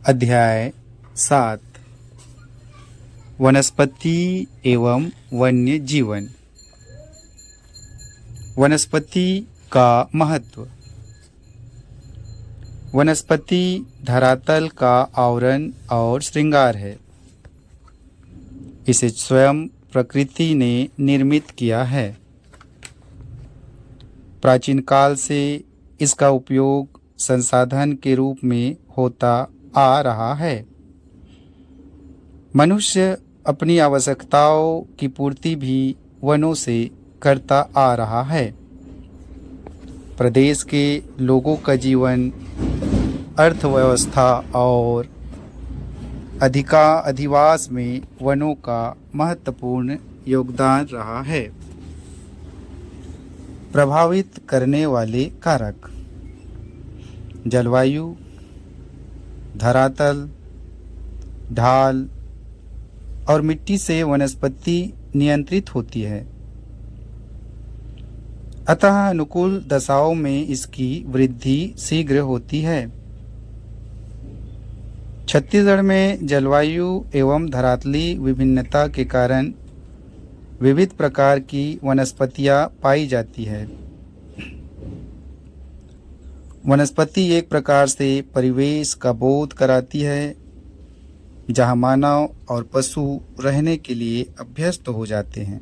अध्याय 7 वनस्पति एवं वन्य जीवन। वनस्पति का महत्व। वनस्पति धरातल का आवरण और श्रृंगार है। इसे स्वयं प्रकृति ने निर्मित किया है। प्राचीन काल से इसका उपयोग संसाधन के रूप में होता आ रहा है। मनुष्य अपनी आवश्यकताओं की पूर्ति भी वनों से करता आ रहा है। प्रदेश के लोगों का जीवन, अर्थव्यवस्था और अधिवास में वनों का महत्वपूर्ण योगदान रहा है। प्रभावित करने वाले कारक: जलवायु, धरातल, ढाल और मिट्टी से वनस्पति नियंत्रित होती है। अतः अनुकूल दशाओं में इसकी वृद्धि शीघ्र होती है। छत्तीसगढ़ में जलवायु एवं धरातली विभिन्नता के कारण विविध प्रकार की वनस्पतियां पाई जाती है। वनस्पति एक प्रकार से परिवेश का बोध कराती है, जहाँ मानव और पशु रहने के लिए अभ्यस्त हो जाते हैं।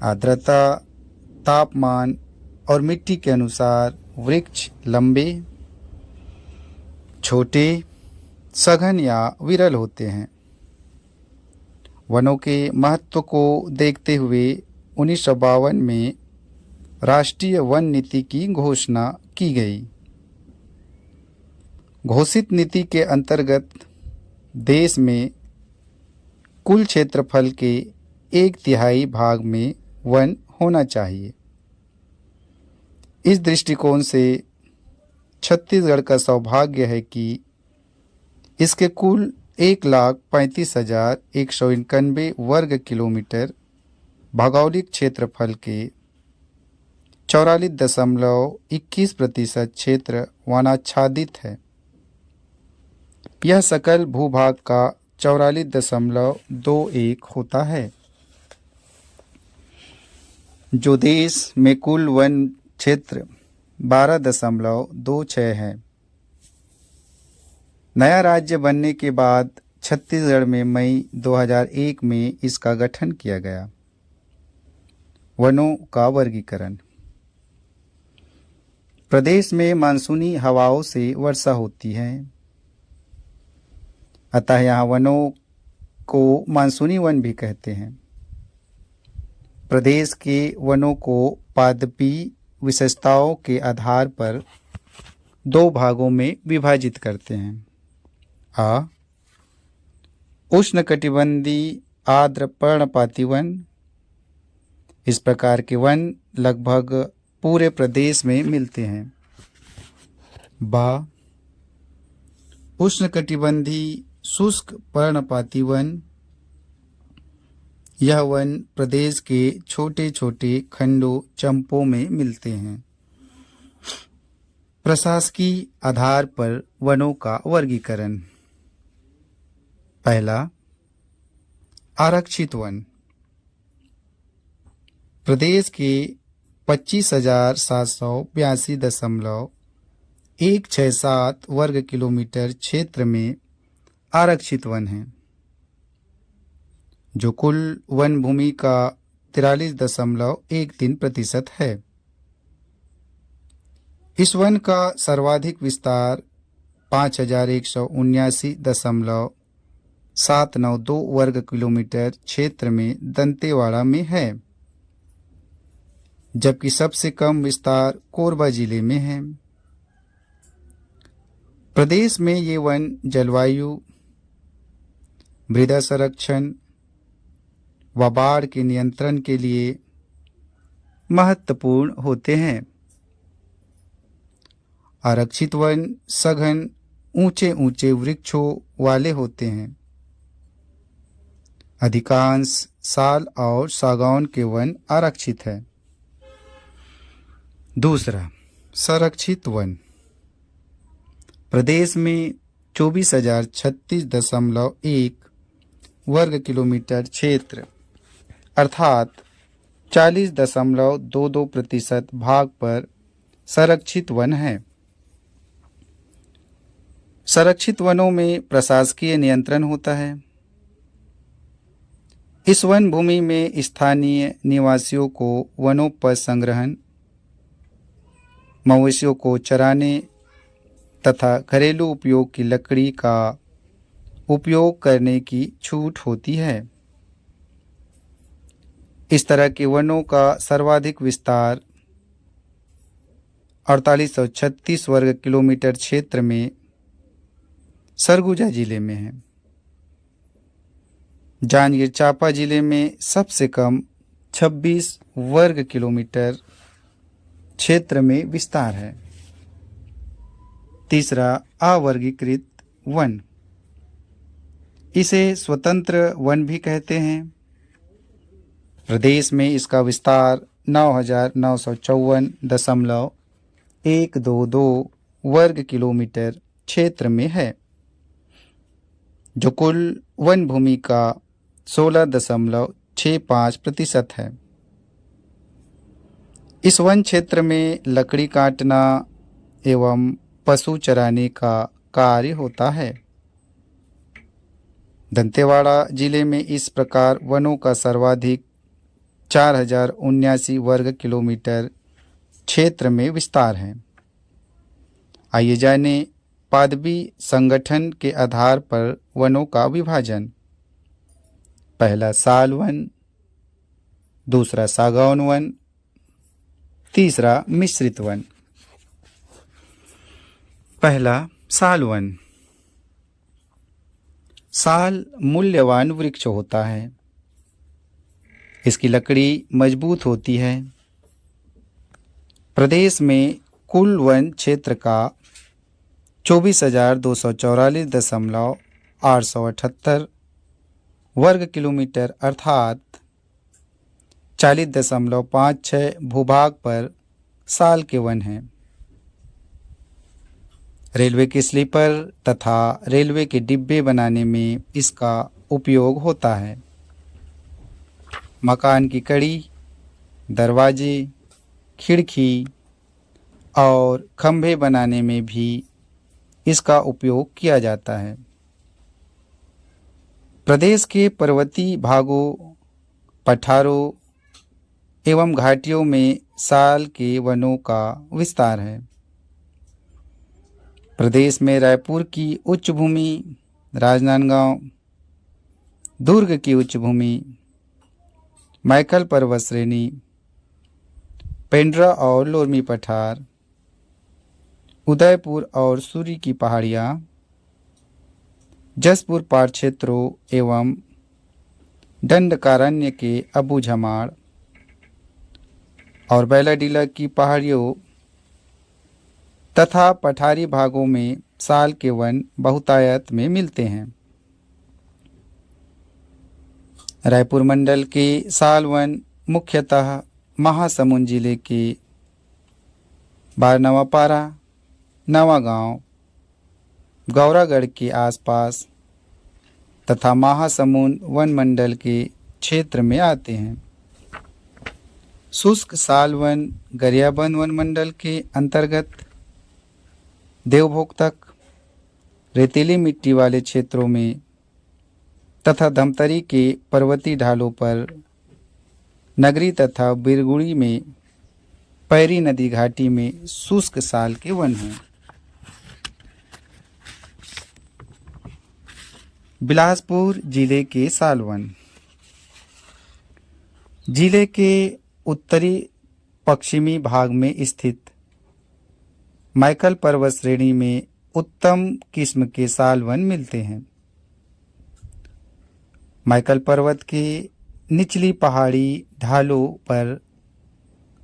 आर्द्रता, तापमान और मिट्टी के अनुसार वृक्ष लंबे, छोटे, सघन या विरल होते हैं। वनों के महत्व को देखते हुए 1952 में राष्ट्रीय वन नीति की घोषणा की गई। घोषित नीति के अंतर्गत देश में कुल क्षेत्रफल के 1/3 भाग में वन होना चाहिए। इस दृष्टिकोण से छत्तीसगढ़ का सौभाग्य है कि इसके कुल 1,35,191 वर्ग किलोमीटर भौगोलिक क्षेत्रफल के 44.21% क्षेत्र वनाच्छादित है। यह सकल भूभाग का 44.21 होता है, जो देश में कुल वन क्षेत्र 12.26 है। नया राज्य बनने के बाद छत्तीसगढ़ में मई 2001 में इसका गठन किया गया। वनों का वर्गीकरण। प्रदेश में मानसूनी हवाओं से वर्षा होती है, अतः यहाँ वनों को मानसूनी वन भी कहते हैं। प्रदेश के वनों को पादपीय विशेषताओं के आधार पर 2 भागों में विभाजित करते हैं। उष्णकटिबंधीय आर्द्र पर्णपाती वन। इस प्रकार के वन लगभग पूरे प्रदेश में मिलते हैं। उष्णकटिबंधीय शुष्क पर्णपाती वन। यह वन प्रदेश के छोटे छोटे खंडों चंपों में मिलते हैं। प्रशासकीय आधार पर वनों का वर्गीकरण। पहला, आरक्षित वन। प्रदेश के 25,782.167 वर्ग किलोमीटर क्षेत्र में आरक्षित वन है, जो कुल वन भूमि का 43.13% है। इस वन का सर्वाधिक विस्तार 5,179.792 वर्ग किलोमीटर क्षेत्र में दंतेवाड़ा में है, जबकि सबसे कम विस्तार कोरबा जिले में है। प्रदेश में ये वन जलवायु, मृदा संरक्षण व बाढ़ के नियंत्रण के लिए महत्वपूर्ण होते हैं। आरक्षित वन सघन ऊंचे ऊंचे वृक्षों वाले होते हैं। अधिकांश साल और सागौन के वन आरक्षित है। दूसरा, संरक्षित वन। प्रदेश में 24,036.1 वर्ग किलोमीटर क्षेत्र अर्थात 40.22% भाग पर संरक्षित वन है। संरक्षित वनों में प्रशासकीय नियंत्रण होता है। इस वन भूमि में स्थानीय निवासियों को वनोपज संग्रहण, मवेशियों को चराने तथा घरेलू उपयोग की लकड़ी का उपयोग करने की छूट होती है। इस तरह के वनों का सर्वाधिक विस्तार 4836 वर्ग किलोमीटर क्षेत्र में सरगुजा जिले में है। जांजगीर चांपा जिले में सबसे कम 26 वर्ग किलोमीटर क्षेत्र में विस्तार है। तीसरा, अवर्गीकृत वन, इसे स्वतंत्र वन भी कहते हैं। प्रदेश में इसका विस्तार 9,954.122 वर्ग किलोमीटर क्षेत्र में है, जो कुल वन भूमि का 16.65% है। इस वन क्षेत्र में लकड़ी काटना एवं पशु चराने का कार्य होता है। दंतेवाड़ा जिले में इस प्रकार वनों का सर्वाधिक 4,079 वर्ग किलोमीटर क्षेत्र में विस्तार है। आइए जाने पादवी संगठन के आधार पर वनों का विभाजन। पहला साल वन, दूसरा सागौन वन, तीसरा मिश्रित वन। पहला साल वन। साल मूल्यवान वृक्ष होता है। इसकी लकड़ी मजबूत होती है। प्रदेश में कुल वन क्षेत्र का 24,244.878 वर्ग किलोमीटर अर्थात 40.56 भूभाग पर साल के वन हैं। रेलवे के स्लीपर तथा रेलवे के डिब्बे बनाने में इसका उपयोग होता है। मकान की कड़ी, दरवाजे, खिड़की और खंभे बनाने में भी इसका उपयोग किया जाता है। प्रदेश के पर्वतीय भागों, पठारों एवं घाटियों में साल के वनों का विस्तार है। प्रदेश में रायपुर की उच्च भूमि, राजनांदगांव, दुर्ग की उच्च भूमि, मैकल पर्वत श्रेणी, पेंड्रा और लोरमी पठार, उदयपुर और सूरी की पहाड़ियाँ, जसपुर पार क्षेत्रों एवं दंडकारण्य के अबू झमाड़ और बैलाडीला की पहाड़ियों तथा पठारी भागों में साल के वन बहुतायत में मिलते हैं। रायपुर मंडल के साल वन मुख्यतः महासमुंद जिले के बारनवापारा, नवागांव, गौरागढ़ के आसपास तथा महासमुंद वन मंडल के क्षेत्र में आते हैं। शुष्क साल वन गरियाबंद वन मंडल के अंतर्गत देवभोग तक, रेतीली मिट्टी वाले क्षेत्रों में तथा धमतरी के पर्वतीय ढालों पर, नगरी तथा बिरगुड़ी में पैरी नदी घाटी में शुष्क साल के वन हैं। बिलासपुर जिले के साल वन। जिले के उत्तरी पश्चिमी भाग में स्थित मैकल पर्वत श्रेणी में उत्तम किस्म के साल वन मिलते हैं। मैकल पर्वत के निचली पहाड़ी ढालों पर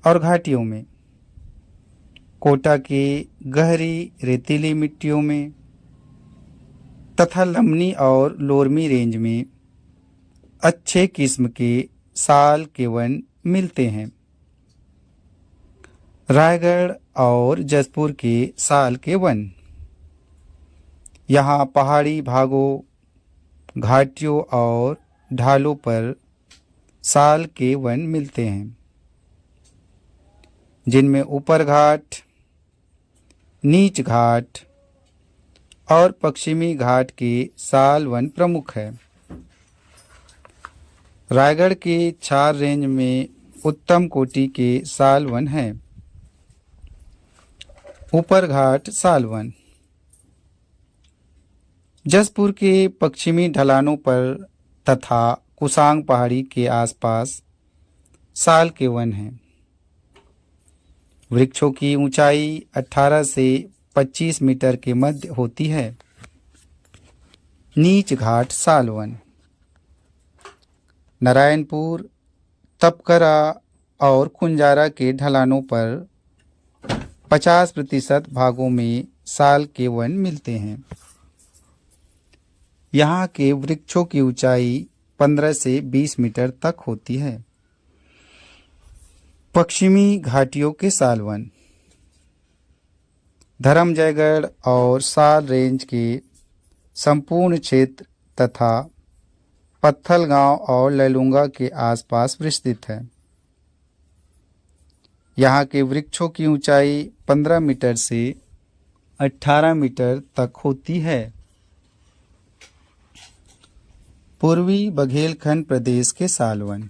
और घाटियों में, कोटा के गहरी रेतीली मिट्टियों में तथा लमनी और लोरमी रेंज में अच्छे किस्म के साल के वन मिलते हैं। रायगढ़ और जसपुर के साल के वन। यहाँ पहाड़ी भागों, घाटियों और ढालों पर साल के वन मिलते हैं, जिनमें ऊपर घाट, नीच घाट और पश्चिमी घाट के साल वन प्रमुख है। रायगढ़ के छार रेंज में उत्तम कोटि के साल वन हैं। ऊपर घाट साल वन जसपुर के पश्चिमी ढलानों पर तथा कुसांग पहाड़ी के आसपास साल के वन हैं। वृक्षों की ऊंचाई 18 से 25 मीटर के मध्य होती है। नीच घाट साल वन नारायणपुर, तपकरा और कुंजारा के ढलानों पर 50% भागों में साल के वन मिलते हैं। यहाँ के वृक्षों की ऊंचाई 15 से 20 मीटर तक होती है। पश्चिमी घाटियों के साल वन धर्मजयगढ़ और साल रेंज के संपूर्ण क्षेत्र तथा पत्थलगांव और लैलूंगा के आसपास विस्तृत है। यहाँ के वृक्षों की ऊंचाई 15 मीटर से 18 मीटर तक होती है। पूर्वी बघेलखंड प्रदेश के साल वन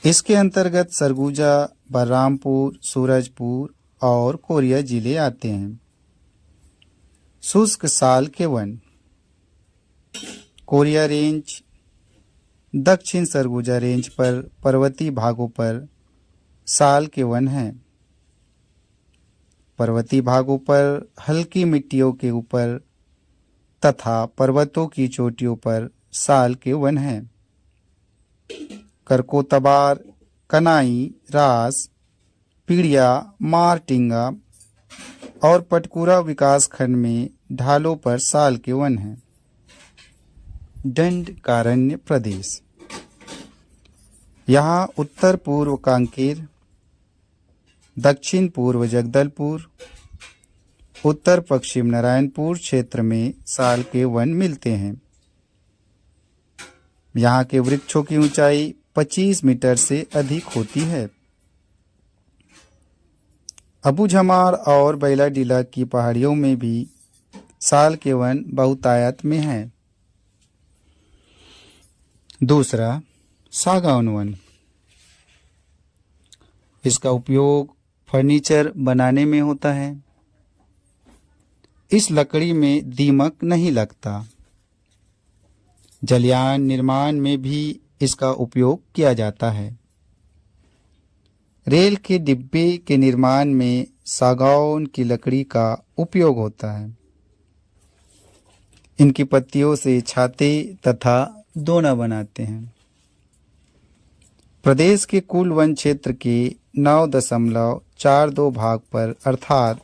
इसके अंतर्गत सरगुजा, बलरामपुर, सूरजपुर और कोरिया जिले आते हैं। शुष्क साल के वन कोरिया रेंज, दक्षिण सरगुजा रेंज पर पर्वतीय भागों पर साल के वन हैं। पर्वतीय भागों पर हल्की मिट्टियों के ऊपर तथा पर्वतों की चोटियों पर साल के वन हैं। करकोतबार, कनाई, रास, पीड़िया, मारटिंगा और पटकुरा विकास खंड में ढालों पर साल के वन हैं। दंडकारण्य प्रदेश यहाँ उत्तर पूर्व कांकेर, दक्षिण पूर्व जगदलपुर, उत्तर पश्चिम नारायणपुर क्षेत्र में साल के वन मिलते हैं। यहाँ के वृक्षों की ऊंचाई 25 मीटर से अधिक होती है। अबूझमाड़ और बैलाडीला की पहाड़ियों में भी साल के वन बहुतायत में हैं। दूसरा, सागौन वन। इसका उपयोग फर्नीचर बनाने में होता है। इस लकड़ी में दीमक नहीं लगता। जलयान निर्माण में भी इसका उपयोग किया जाता है। रेल के डिब्बे के निर्माण में सागौन की लकड़ी का उपयोग होता है। इनकी पत्तियों से छाते तथा दोना बनाते हैं। प्रदेश के कुल वन क्षेत्र के 9.42 भाग पर अर्थात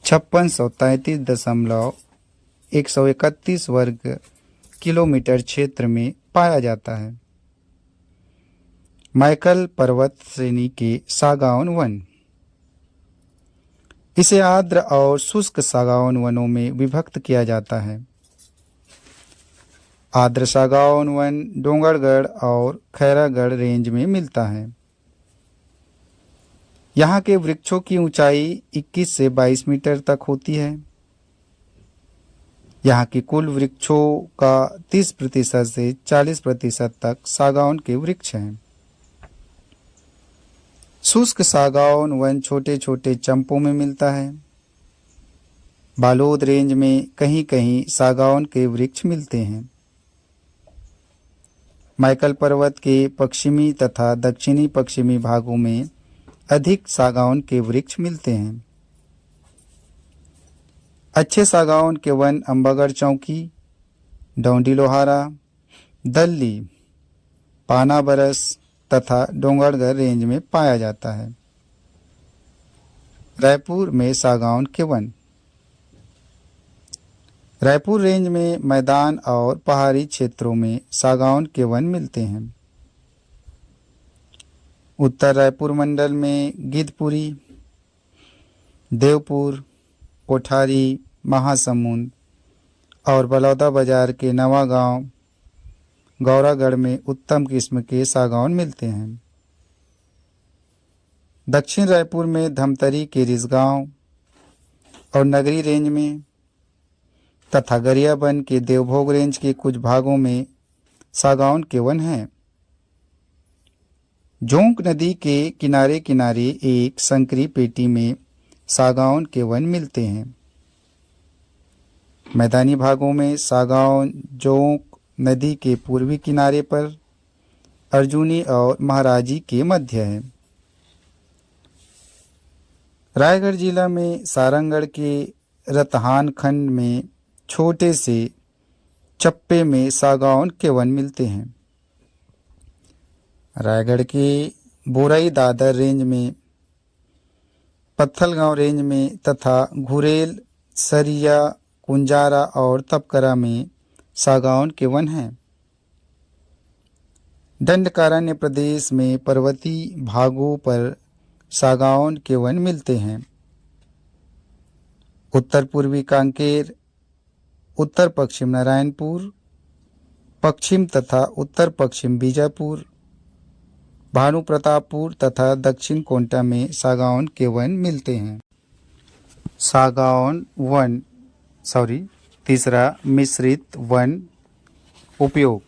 5633.131 वर्ग किलोमीटर क्षेत्र में पाया जाता है। मैकल पर्वत श्रेणी के सागौन वन। इसे आर्द्र और शुष्क सागौन वनों में विभक्त किया जाता है। आर्द्र सागौन वन डोंगरगढ़ और खैरागढ़ रेंज में मिलता है। यहाँ के वृक्षों की ऊंचाई 21 से 22 मीटर तक होती है। यहाँ के कुल वृक्षों का 30% से 40% तक सागौन के वृक्ष हैं। शुष्क सागौन वन छोटे छोटे चंपों में मिलता है। बालोद रेंज में कहीं कहीं सागौन के वृक्ष मिलते हैं। मैकल पर्वत के पश्चिमी तथा दक्षिणी पश्चिमी भागों में अधिक सागौन के वृक्ष मिलते हैं। अच्छे सागौन के वन अंबागढ़ चौकी, डौंडी लोहारा, दल्ली, पाना बरस तथा डोंगरगढ़ रेंज में पाया जाता है। रायपुर में सागौन के वन। रायपुर रेंज में मैदान और पहाड़ी क्षेत्रों में सागौन के वन मिलते हैं। उत्तर रायपुर मंडल में गिद्धपुरी, देवपुर, कोठारी, महासमुंद और बलौदा बाजार के नवा गांव गौरागढ़ में उत्तम किस्म के सागौन मिलते हैं। दक्षिण रायपुर में धमतरी के रिसगांव और नगरी रेंज में तथा गरियाबंद के देवभोग रेंज के कुछ भागों में सागौन के वन हैं। जोंक नदी के किनारे किनारे एक संकरी पेटी में सागौन के वन मिलते हैं। मैदानी भागों में सागौन जोंक नदी के पूर्वी किनारे पर अर्जुनी और महाराजी के मध्य है। रायगढ़ जिला में सारंगढ़ के रतहान खंड में छोटे से चप्पे में सागौन के वन मिलते हैं। रायगढ़ के बोरई दादर रेंज में, पत्थलगांव रेंज में तथा घुरेल, सरिया, कुंजारा और तपकरा में सागौन के वन हैं। दंडकारण्य प्रदेश में पर्वतीय भागों पर सागौन के वन मिलते हैं। उत्तर पूर्वी कांकेर, उत्तर पश्चिम नारायणपुर, पश्चिम तथा उत्तर पश्चिम बीजापुर, भानु प्रतापपुर तथा दक्षिण कोंटा में सागौन के वन मिलते हैं। तीसरा मिश्रित वन उपयोग।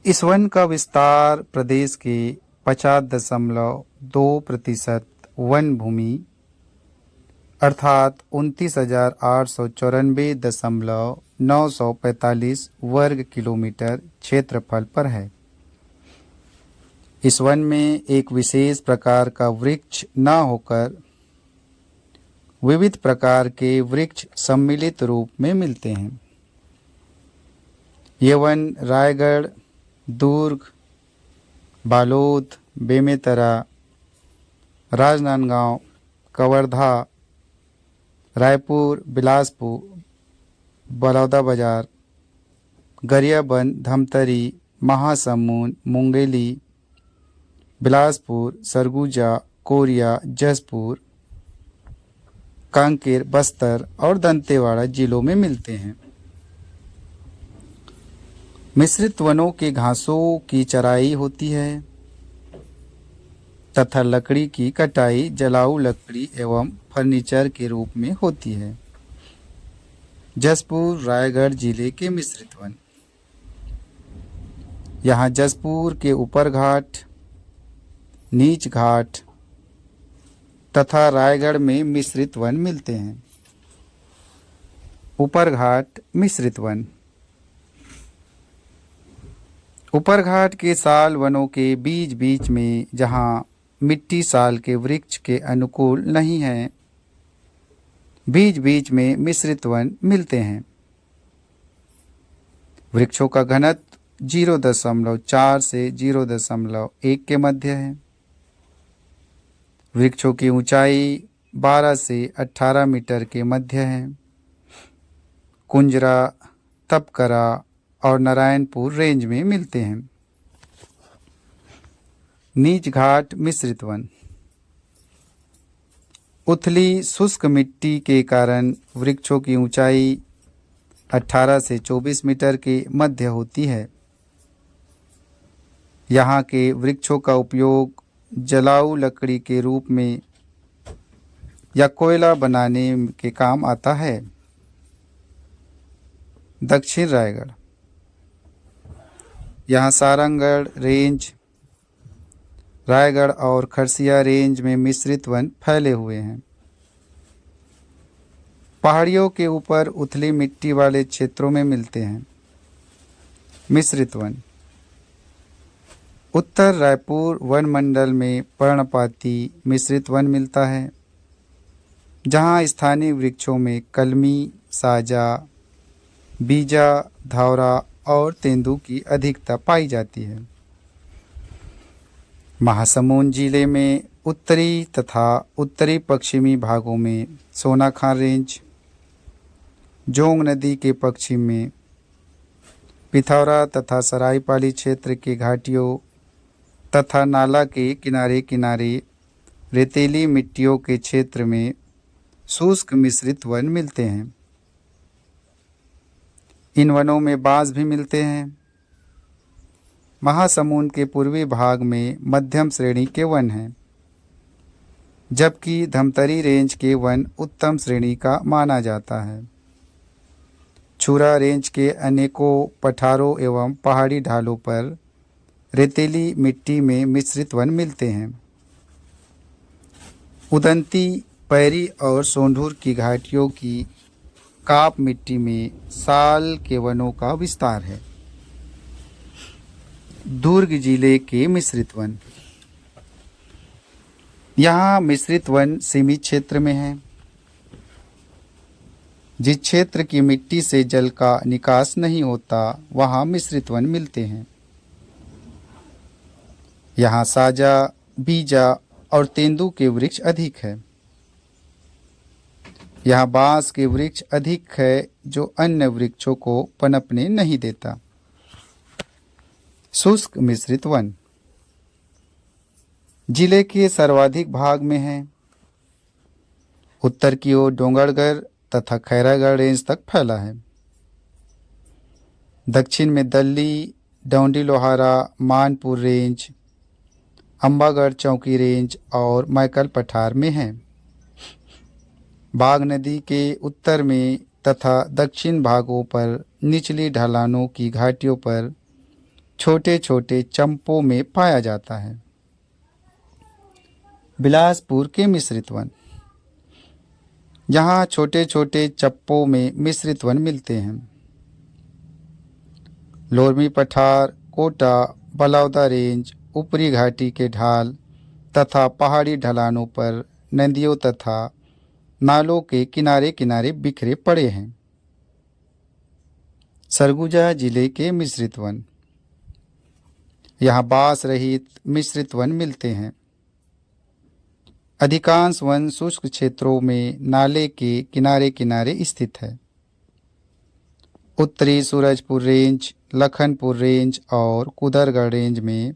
इस वन का विस्तार प्रदेश के 50.2% वन भूमि अर्थात 29,894.945 वर्ग किलोमीटर क्षेत्रफल पर है। इस वन में एक विशेष प्रकार का वृक्ष न होकर विविध प्रकार के वृक्ष सम्मिलित रूप में मिलते हैं। ये वन रायगढ़, दुर्ग, बालोद, बेमेतरा, राजनांदगांव, कवर्धा, रायपुर, बिलासपुर, बलौदा बाजार, गरियाबंद, धमतरी, महासमुंद, मुंगेली, बिलासपुर, सरगुजा, कोरिया, जसपुर, कांकेर, बस्तर और दंतेवाड़ा जिलों में मिलते हैं। मिश्रित वनों के घासों की चराई होती है तथा लकड़ी की कटाई जलाऊ लकड़ी एवं फर्नीचर के रूप में होती है। जसपुर रायगढ़ जिले के मिश्रित वन। यहाँ जसपुर के ऊपर घाट, नीच घाट तथा रायगढ़ में मिश्रित वन मिलते हैं। ऊपर घाट मिश्रित वन। ऊपर घाट के साल वनों के बीच बीच में जहाँ मिट्टी साल के वृक्ष के अनुकूल नहीं है, बीच बीच में मिश्रित वन मिलते हैं। वृक्षों का घनत्व 0.4 से 0.1 के मध्य है। वृक्षों की ऊंचाई 12 से 18 मीटर के मध्य है। कुंजरा, तपकरा और नारायणपुर रेंज में मिलते हैं। नीच घाट मिश्रित वन। उथली शुष्क मिट्टी के कारण वृक्षों की ऊंचाई 18 से 24 मीटर के मध्य होती है। यहाँ के वृक्षों का उपयोग जलाऊ लकड़ी के रूप में या कोयला बनाने के काम आता है। दक्षिण रायगढ़। यहाँ सारंगढ़ रेंज, रायगढ़ और खरसिया रेंज में मिश्रित वन फैले हुए हैं। पहाड़ियों के ऊपर उथली मिट्टी वाले क्षेत्रों में मिलते हैं। मिश्रित वन। उत्तर रायपुर वन मंडल में पर्णपाती मिश्रित वन मिलता है, जहाँ स्थानीय वृक्षों में कलमी, साजा, बीजा, धावरा और तेंदू की अधिकता पाई जाती है। महासमुंद जिले में उत्तरी तथा उत्तरी पश्चिमी भागों में सोनाखान रेंज, जोंग नदी के पश्चिम में पिथौरा तथा सरायपाली क्षेत्र के घाटियों तथा नाला के किनारे किनारे रेतीली मिट्टियों के क्षेत्र में शुष्क मिश्रित वन मिलते हैं। इन वनों में बांस भी मिलते हैं। महासमुंद के पूर्वी भाग में मध्यम श्रेणी के वन हैं, जबकि धमतरी रेंज के वन उत्तम श्रेणी का माना जाता है। छुरा रेंज के अनेकों पठारों एवं पहाड़ी ढालों पर रेतीली मिट्टी में मिश्रित वन मिलते हैं। उदंती, पैरी और सोंढूर की घाटियों की काप मिट्टी में साल के वनों का विस्तार है। दुर्ग जिले के मिश्रित वन। यहाँ मिश्रित वन सीमित क्षेत्र में है। जिस क्षेत्र की मिट्टी से जल का निकास नहीं होता वहाँ मिश्रित वन मिलते हैं। यहाँ साजा, बीजा और तेंदू के वृक्ष अधिक है। यहाँ बांस के वृक्ष अधिक है जो अन्य वृक्षों को पनपने नहीं देता। शुष्क मिश्रित वन जिले के सर्वाधिक भाग में है। उत्तर की ओर डोंगरगढ़ तथा खैरागढ़ रेंज तक फैला है। दक्षिण में दल्ली, डौंडी लोहारा, मानपुर रेंज, अंबागढ़ चौकी रेंज और मैकल पठार में है। बाघ नदी के उत्तर में तथा दक्षिण भागों पर निचली ढलानों की घाटियों पर छोटे छोटे चंपों में पाया जाता है। बिलासपुर के मिश्रित वन। यहाँ छोटे छोटे चप्पों में मिश्रित वन मिलते हैं। लोरमी पठार, कोटा, बलौदा रेंज, ऊपरी घाटी के ढाल तथा पहाड़ी ढलानों पर नदियों तथा नालों के किनारे किनारे बिखरे पड़े हैं। सरगुजा जिले के मिश्रित वन। यहाँ बांस रहित मिश्रित वन मिलते हैं। अधिकांश वन शुष्क क्षेत्रों में नाले के किनारे किनारे स्थित है। उत्तरी सूरजपुर रेंज, लखनपुर रेंज और कुदरगढ़ रेंज में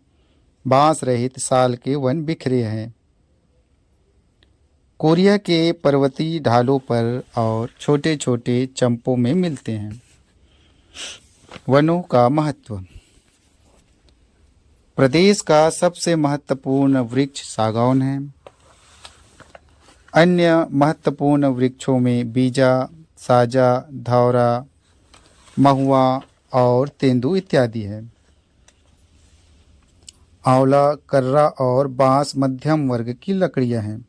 बांस रहित साल के वन बिखरे हैं। कोरिया के पर्वतीय ढालों पर और छोटे छोटे चंपों में मिलते हैं। वनों का महत्व। प्रदेश का सबसे महत्वपूर्ण वृक्ष सागौन है। अन्य महत्वपूर्ण वृक्षों में बीजा, साजा, धौरा, महुआ और तेंदू इत्यादि है। आंवला, कर्रा और बांस मध्यम वर्ग की लकड़ियां हैं।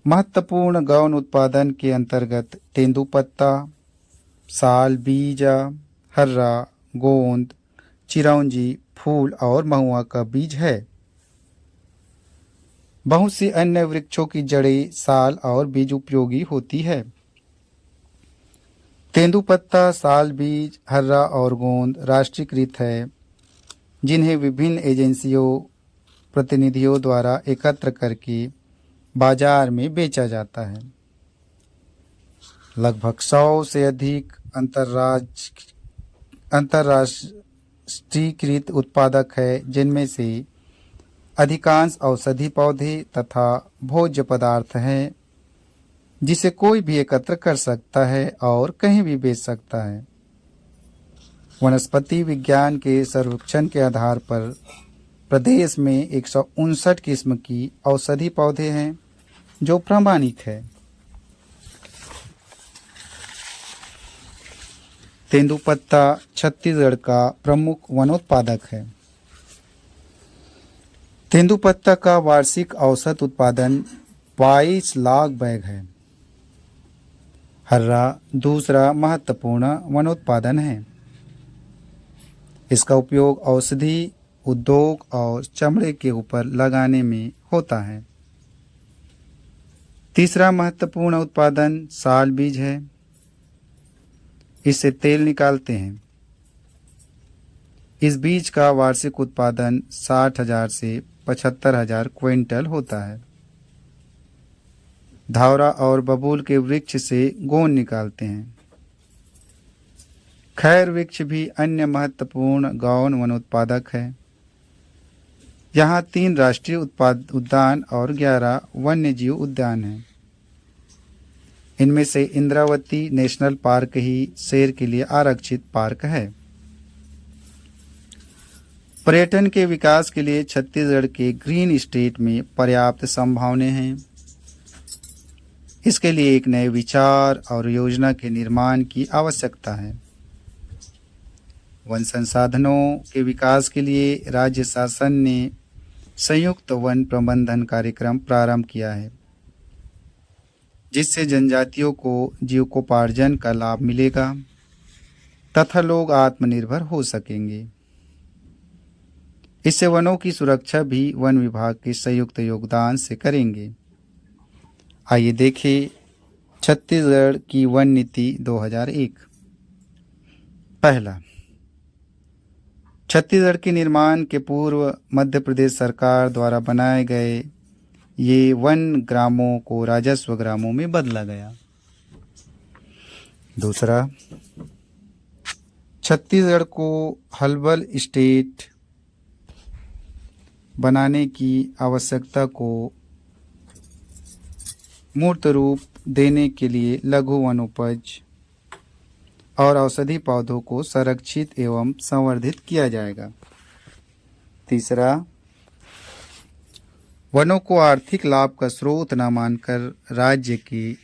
महत्वपूर्ण गौन उत्पादन के अंतर्गत तेंदूपत्ता, साल, बीजा, हर्रा, गोंद, चिरौंजी, फूल और महुआ का बीज है। बहुत सी अन्य वृक्षों की जड़ें, साल और बीज उपयोगी होती है। तेंदूपत्ता, साल, बीज, हर्रा और गोंद राष्ट्रीयकृत है, जिन्हें विभिन्न एजेंसियों, प्रतिनिधियों द्वारा एकत्र करके बाजार में बेचा जाता है। लगभग 100 से अधिक अंतर्राष्ट्रीयकृत उत्पादक है, जिनमें से अधिकांश औषधि पौधे तथा भोज्य पदार्थ हैं, जिसे कोई भी एकत्र कर सकता है और कहीं भी बेच सकता है। वनस्पति विज्ञान के सर्वेक्षण के आधार पर प्रदेश में 159 किस्म की औषधि पौधे हैं जो प्रमाणित है। तेंदूपत्ता छत्तीसगढ़ का प्रमुख वनोत्पादक है। तेंदूपत्ता का वार्षिक औसत उत्पादन 22 लाख बैग है। हर्रा दूसरा महत्वपूर्ण वनोत्पादन है। इसका उपयोग औषधि, उद्योग और चमड़े के ऊपर लगाने में होता है। तीसरा महत्वपूर्ण उत्पादन साल बीज है। इससे तेल निकालते हैं। इस बीज का वार्षिक उत्पादन 60,000 से 75,000 क्विंटल होता है। धावरा और बबूल के वृक्ष से गोंद निकालते हैं। खैर वृक्ष भी अन्य महत्वपूर्ण गौण वनोत्पादक है। यहाँ 3 राष्ट्रीय उद्यान और 11 वन्यजीव उद्यान हैं। इनमें से इंद्रावती नेशनल पार्क ही शेर के लिए आरक्षित पार्क है। पर्यटन के विकास के लिए छत्तीसगढ़ के ग्रीन स्टेट में पर्याप्त संभावनाएं हैं। इसके लिए एक नए विचार और योजना के निर्माण की आवश्यकता है। वन संसाधनों के विकास के लिए राज्य शासन ने संयुक्त वन प्रबंधन कार्यक्रम प्रारंभ किया है, जिससे जनजातियों को जीविकोपार्जन का लाभ मिलेगा तथा लोग आत्मनिर्भर हो सकेंगे। इससे वनों की सुरक्षा भी वन विभाग के संयुक्त योगदान से करेंगे। आइए देखें छत्तीसगढ़ की वन नीति 2001। पहला, छत्तीसगढ़ के निर्माण के पूर्व मध्य प्रदेश सरकार द्वारा बनाए गए ये वन ग्रामों को राजस्व ग्रामों में बदला गया। दूसरा, छत्तीसगढ़ को हर्बल स्टेट बनाने की आवश्यकता को मूर्त रूप देने के लिए लघु वनोपज और औषधि पौधों को संरक्षित एवं संवर्धित किया जाएगा। तीसरा, वनों को आर्थिक लाभ का स्रोत न मानकर राज्य की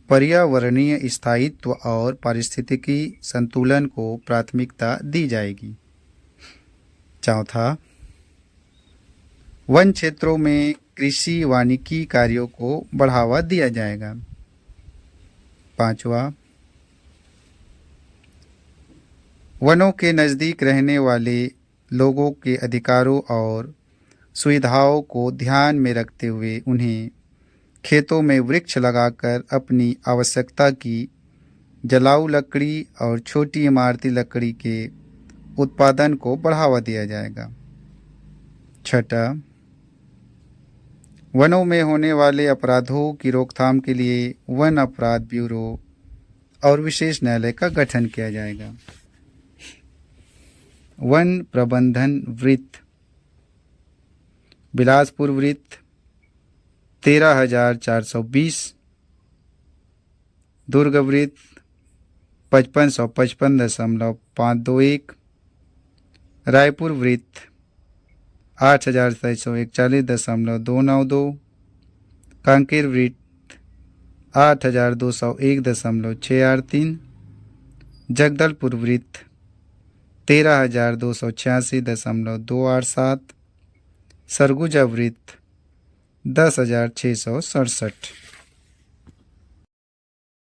पर्यावरणीय स्थायित्व और पारिस्थितिकी संतुलन को प्राथमिकता दी जाएगी। चौथा, वन क्षेत्रों में कृषि वानिकी कार्यों को बढ़ावा दिया जाएगा। पांचवा, वनों के नज़दीक रहने वाले लोगों के अधिकारों और सुविधाओं को ध्यान में रखते हुए उन्हें खेतों में वृक्ष लगाकर अपनी आवश्यकता की जलाऊ लकड़ी और छोटी इमारती लकड़ी के उत्पादन को बढ़ावा दिया जाएगा। छठा, वनों में होने वाले अपराधों की रोकथाम के लिए वन अपराध ब्यूरो और विशेष न्यायालय का गठन किया जाएगा। वन प्रबंधन वृत्त, बिलासपुर वृत्त 13,420, दुर्ग वृत्त 5555.521, रायपुर वृत्त 8,641.292, कांकेर वृत्त 8,201.683, जगदलपुर वृत्त 13,286.287, सरगुजा वृत्त 10,667।